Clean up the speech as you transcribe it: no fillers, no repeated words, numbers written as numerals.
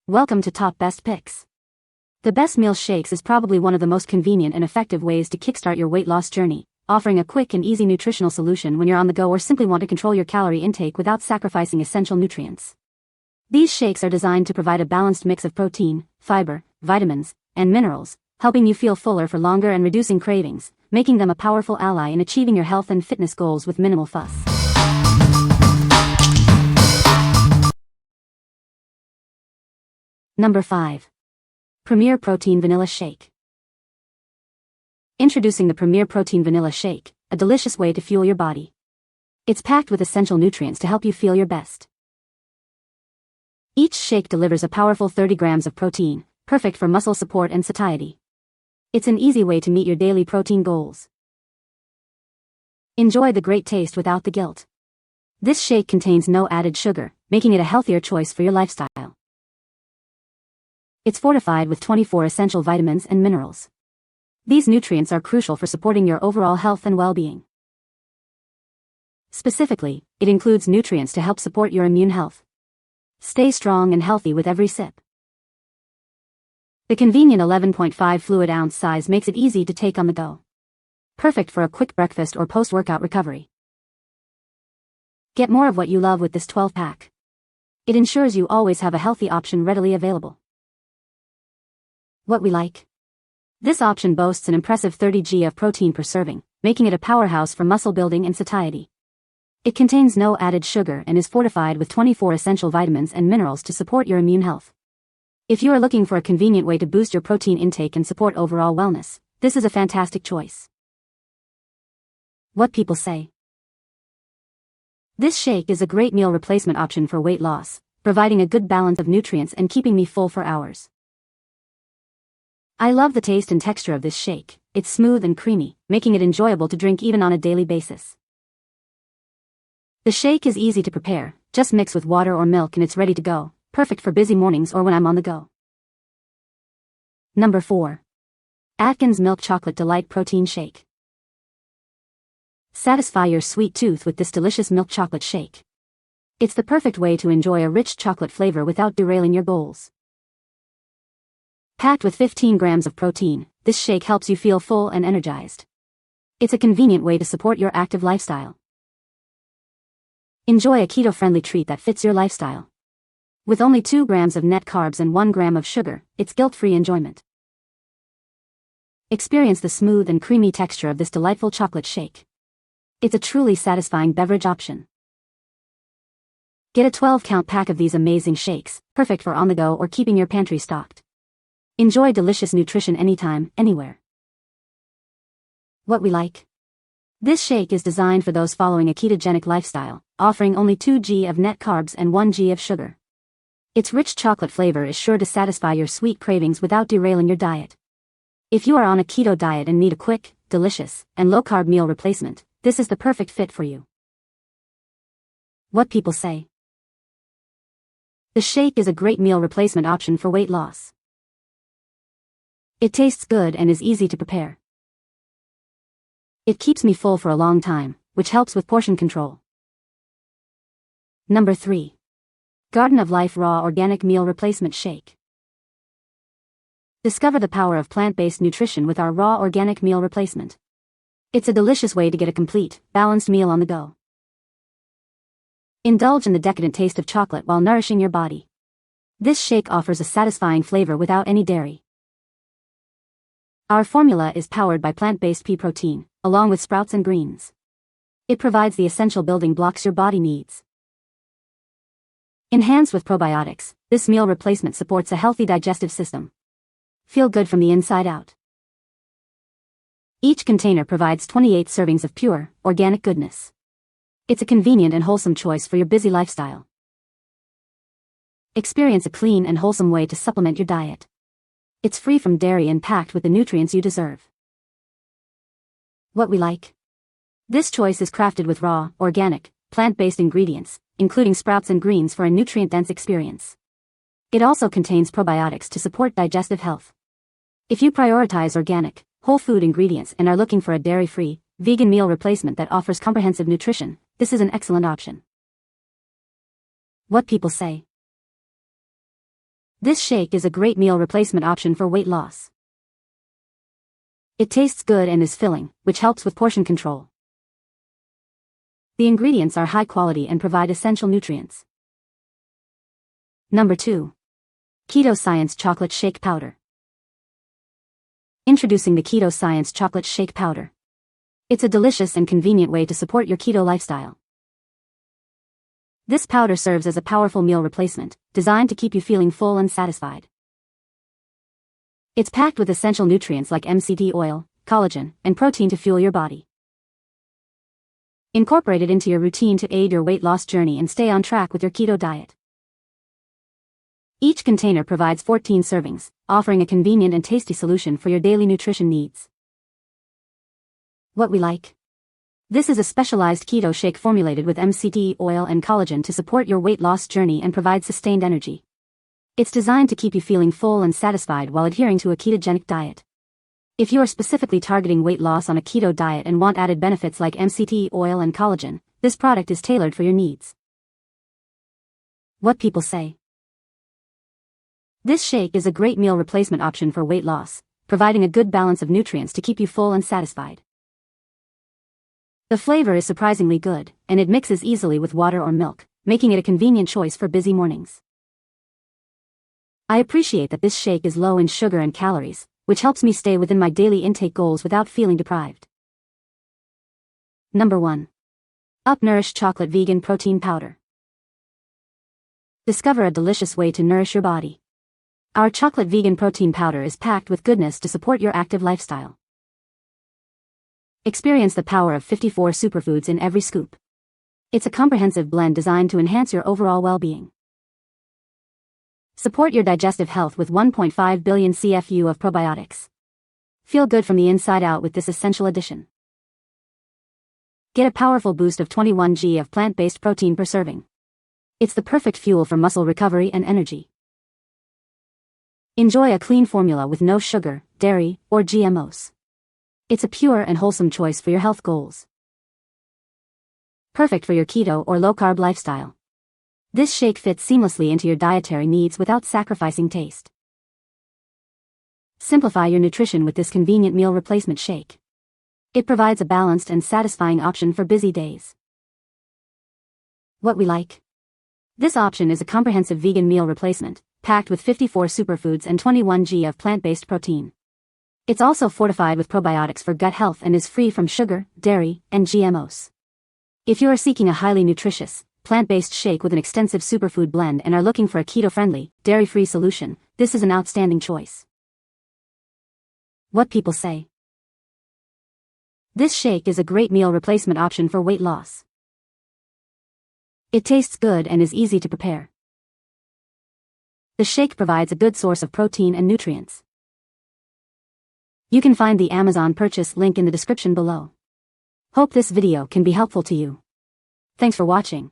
Welcome to Top Best Picks. The Best Meal Shakes is probably one of the most convenient and effective ways to kickstart your weight loss journey, offering a quick and easy nutritional solution when you're on the go or simply want to control your calorie intake without sacrificing essential nutrients. These shakes are designed to provide a balanced mix of protein, fiber, vitamins, and minerals, helping you feel fuller for longer and reducing cravings, making them a powerful ally in achieving your health and fitness goals with minimal fuss. Number 5. Premier Protein Vanilla Shake. Introducing the Premier Protein Vanilla Shake, a delicious way to fuel your body. It's packed with essential nutrients to help you feel your best. Each shake delivers a powerful 30 grams of protein, perfect for muscle support and satiety. It's an easy way to meet your daily protein goals. Enjoy the great taste without the guilt. This shake contains no added sugar, making it a healthier choice for your lifestyle. It's fortified with 24 essential vitamins and minerals. These nutrients are crucial for supporting your overall health and well-being. Specifically, it includes nutrients to help support your immune health. Stay strong and healthy with every sip. The convenient 11.5 fluid ounce size makes it easy to take on the go. Perfect for a quick breakfast or post-workout recovery. Get more of what you love with this 12-pack. It ensures you always have a healthy option readily available. What we like. This option boasts an impressive 30 g of protein per serving, making it a powerhouse for muscle building and satiety. It contains no added sugar and is fortified with 24 essential vitamins and minerals to support your immune health. If you are looking for a convenient way to boost your protein intake and support overall wellness, this is a fantastic choice. What people say. This shake is a great meal replacement option for weight loss, providing a good balance of nutrients and keeping me full for hours. I love the taste and texture of this shake. It's smooth and creamy, making it enjoyable to drink even on a daily basis. The shake is easy to prepare, just mix with water or milk and it's ready to go, perfect for busy mornings or when I'm on the go. Number 4. Atkins Milk Chocolate Delight Protein Shake. Satisfy your sweet tooth with this delicious milk chocolate shake. It's the perfect way to enjoy a rich chocolate flavor without derailing your goals. Packed with 15 grams of protein, this shake helps you feel full and energized. It's a convenient way to support your active lifestyle. Enjoy a keto-friendly treat that fits your lifestyle. With only 2 grams of net carbs and 1 gram of sugar, it's guilt-free enjoyment. Experience the smooth and creamy texture of this delightful chocolate shake. It's a truly satisfying beverage option. Get a 12-count pack of these amazing shakes, perfect for on-the-go or keeping your pantry stocked. Enjoy delicious nutrition anytime, anywhere. What we like. This shake is designed for those following a ketogenic lifestyle, offering only 2 g of net carbs and 1 g of sugar. Its rich chocolate flavor is sure to satisfy your sweet cravings without derailing your diet. If you are on a keto diet and need a quick, delicious, and low-carb meal replacement, this is the perfect fit for you. What people say. The shake is a great meal replacement option for weight loss. It tastes good and is easy to prepare. It keeps me full for a long time, which helps with portion control. Number 3. Garden of Life Raw Organic Meal Replacement Shake. Discover the power of plant-based nutrition with our raw organic meal replacement. It's a delicious way to get a complete, balanced meal on the go. Indulge in the decadent taste of chocolate while nourishing your body. This shake offers a satisfying flavor without any dairy. Our formula is powered by plant-based pea protein, along with sprouts and greens. It provides the essential building blocks your body needs. Enhanced with probiotics, this meal replacement supports a healthy digestive system. Feel good from the inside out. Each container provides 28 servings of pure, organic goodness. It's a convenient and wholesome choice for your busy lifestyle. Experience a clean and wholesome way to supplement your diet. It's free from dairy and packed with the nutrients you deserve. What we like. This choice is crafted with raw, organic, plant-based ingredients, including sprouts and greens for a nutrient-dense experience. It also contains probiotics to support digestive health. If you prioritize organic, whole food ingredients and are looking for a dairy-free, vegan meal replacement that offers comprehensive nutrition, this is an excellent option. What people say. This shake is a great meal replacement option for weight loss. It tastes good and is filling, which helps with portion control. The ingredients are high quality and provide essential nutrients. Number 2. Keto Science Chocolate Shake Powder. Introducing the Keto Science Chocolate Shake Powder. It's a delicious and convenient way to support your keto lifestyle. This powder serves as a powerful meal replacement, designed to keep you feeling full and satisfied. It's packed with essential nutrients like MCT oil, collagen, and protein to fuel your body. Incorporate it into your routine to aid your weight loss journey and stay on track with your keto diet. Each container provides 14 servings, offering a convenient and tasty solution for your daily nutrition needs. What we like. This is a specialized keto shake formulated with MCT oil and collagen to support your weight loss journey and provide sustained energy. It's designed to keep you feeling full and satisfied while adhering to a ketogenic diet. If you are specifically targeting weight loss on a keto diet and want added benefits like MCT oil and collagen, this product is tailored for your needs. What people say. This shake is a great meal replacement option for weight loss, providing a good balance of nutrients to keep you full and satisfied. The flavor is surprisingly good, and it mixes easily with water or milk, making it a convenient choice for busy mornings. I appreciate that this shake is low in sugar and calories, which helps me stay within my daily intake goals without feeling deprived. Number 1. UpNourish Chocolate Vegan Protein Powder. Discover a delicious way to nourish your body. Our chocolate vegan protein powder is packed with goodness to support your active lifestyle. Experience the power of 54 superfoods in every scoop. It's a comprehensive blend designed to enhance your overall well-being. Support your digestive health with 1.5 billion CFU of probiotics. Feel good from the inside out with this essential addition. Get a powerful boost of 21 g of plant-based protein per serving. It's the perfect fuel for muscle recovery and energy. Enjoy a clean formula with no sugar, dairy, or GMOs. It's a pure and wholesome choice for your health goals. Perfect for your keto or low-carb lifestyle. This shake fits seamlessly into your dietary needs without sacrificing taste. Simplify your nutrition with this convenient meal replacement shake. It provides a balanced and satisfying option for busy days. What we like. This option is a comprehensive vegan meal replacement, packed with 54 superfoods and 21 g of plant-based protein. It's also fortified with probiotics for gut health and is free from sugar, dairy, and GMOs. If you are seeking a highly nutritious, plant-based shake with an extensive superfood blend and are looking for a keto-friendly, dairy-free solution, this is an outstanding choice. What people say. This shake is a great meal replacement option for weight loss. It tastes good and is easy to prepare. The shake provides a good source of protein and nutrients. You can find the Amazon purchase link in the description below. Hope this video can be helpful to you. Thanks for watching.